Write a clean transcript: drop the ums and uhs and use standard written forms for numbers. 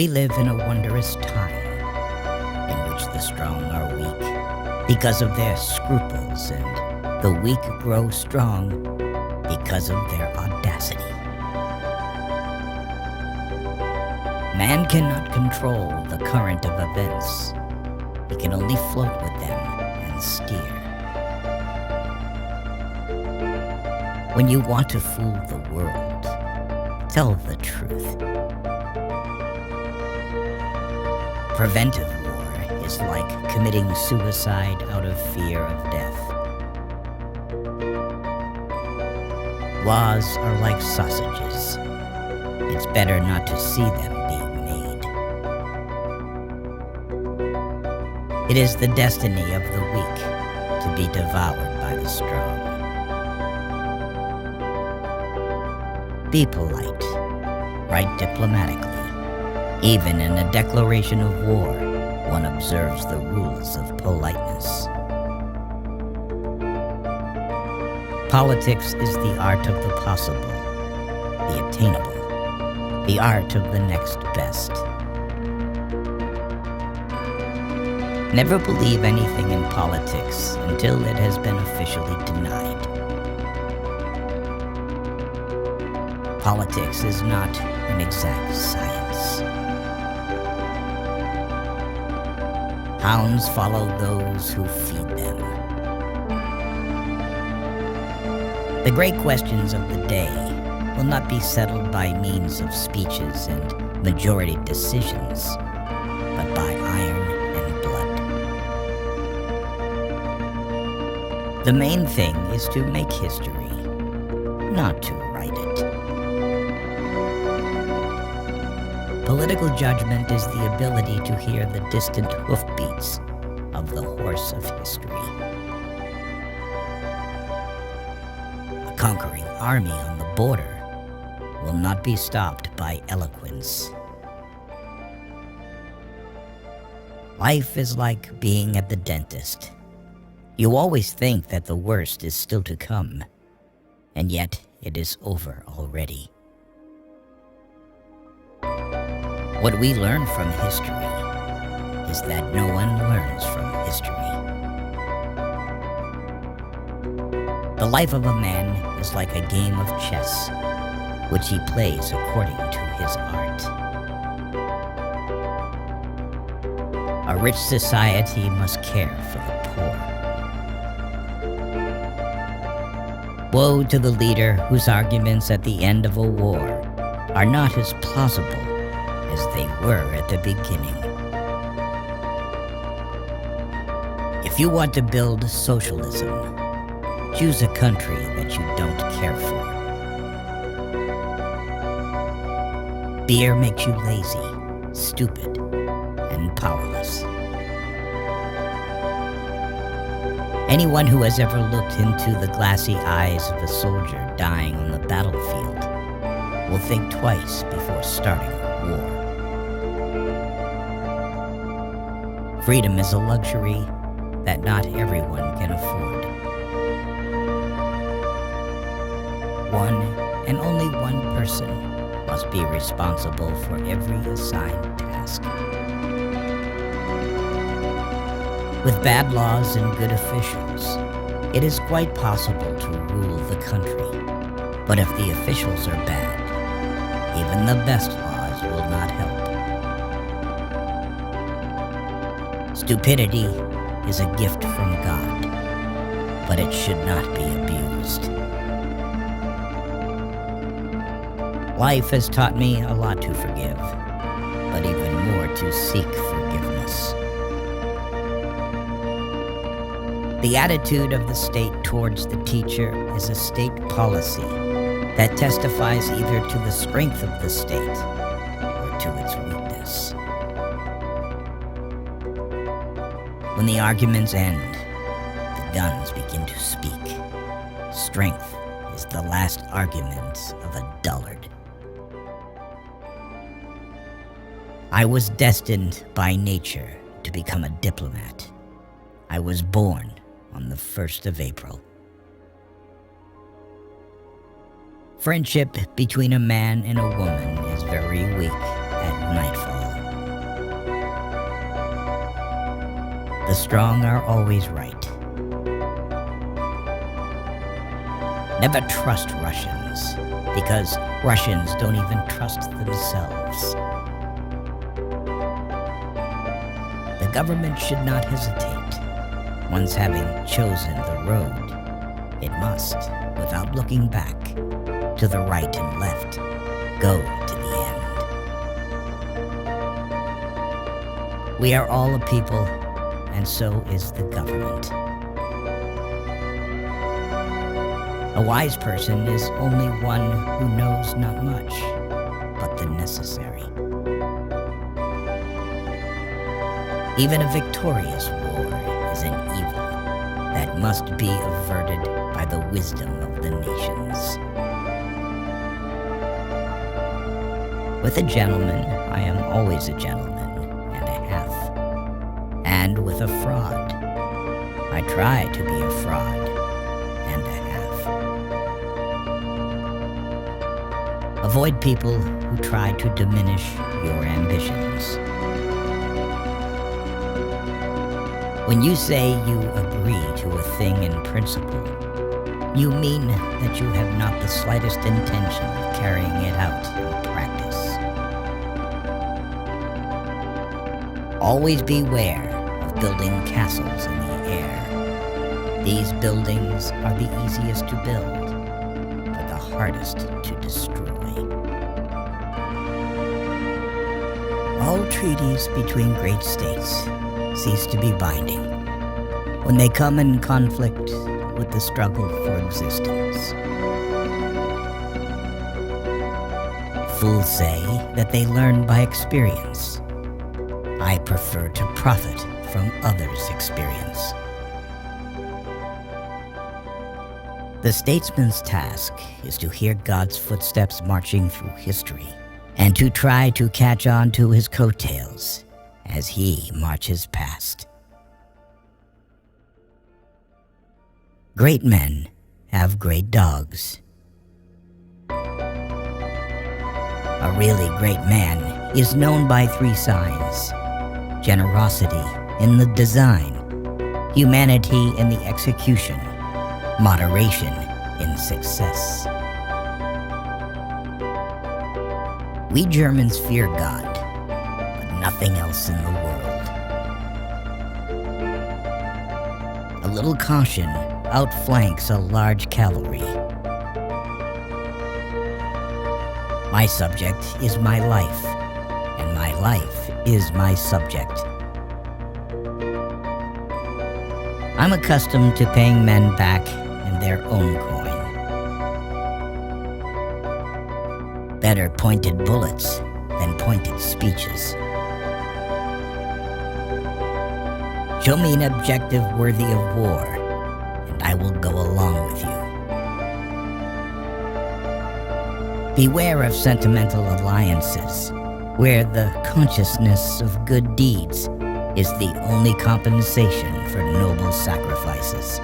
We live in a wondrous time in which the strong are weak because of their scruples, and the weak grow strong because of their audacity. Man cannot control the current of events. He can only float with them and steer. When you want to fool the world, tell the truth. Preventive war is like committing suicide out of fear of death. Laws are like sausages. It's better not to see them being made. It is the destiny of the weak to be devoured by the strong. Be polite. Write diplomatically. Even in a declaration of war, one observes the rules of politeness. Politics is the art of the possible, the attainable, the art of the next best. Never believe anything in politics until it has been officially denied. Politics is not an exact science. Hounds follow those who feed them. The great questions of the day will not be settled by means of speeches and majority decisions, but by iron and blood. The main thing is to make history, not to write it. Political judgment is the ability to hear the distant hoofbeats of the horse of history. A conquering army on the border will not be stopped by eloquence. Life is like being at the dentist. You always think that the worst is still to come, and yet it is over already. What we learn from history is that no one learns from history. The life of a man is like a game of chess, which he plays according to his art. A rich society must care for the poor. Woe to the leader whose arguments at the end of a war are not as plausible as they were at the beginning. If you want to build socialism, choose a country that you don't care for. Beer makes you lazy, stupid, and powerless. Anyone who has ever looked into the glassy eyes of a soldier dying on the battlefield will think twice before starting a war. Freedom is a luxury that not everyone can afford. One and only one person must be responsible for every assigned task. With bad laws and good officials, it is quite possible to rule the country. But if the officials are bad, even the best laws will not help. Stupidity is a gift from God, but it should not be abused. Life has taught me a lot to forgive, but even more to seek forgiveness. The attitude of the state towards the teacher is a state policy that testifies either to the strength of the state or to its weakness. When the arguments end, the guns begin to speak. Strength is the last argument of a dullard. I was destined by nature to become a diplomat. I was born on the 1st of April. Friendship between a man and a woman is very weak at nightfall. the strong are always right. Never trust Russians, because Russians don't even trust themselves. The government should not hesitate. Once having chosen the road, it must, without looking back, to the right and left, go to the end. We are all a people, and so is the government. A wise person is only one who knows not much, but the necessary. Even a victorious war is an evil that must be averted by the wisdom of the nations. With a gentleman, I am always a gentleman and a half. And with a fraud, I try to be a fraud and a half. Avoid people who try to diminish your ambitions. When you say you agree to a thing in principle, you mean that you have not the slightest intention of carrying it out in practice. Always beware of building castles in the air. These buildings are the easiest to build, but the hardest to destroy. All treaties between great states cease to be binding when they come in conflict with the struggle for existence. Fools say that they learn by experience. I prefer to profit from others' experience. The statesman's task is to hear God's footsteps marching through history and to try to catch on to his coattails as he marches past. Great men have great dogs. A really great man is known by 3 signs: generosity in the design, humanity in the execution, moderation in success. We Germans fear God, nothing else in the world. A little caution outflanks a large cavalry. My subject is my life, and my life is my subject. I'm accustomed to paying men back in their own coin. Better pointed bullets than pointed speeches. Show me an objective worthy of war, and I will go along with you. Beware of sentimental alliances, where the consciousness of good deeds is the only compensation for noble sacrifices.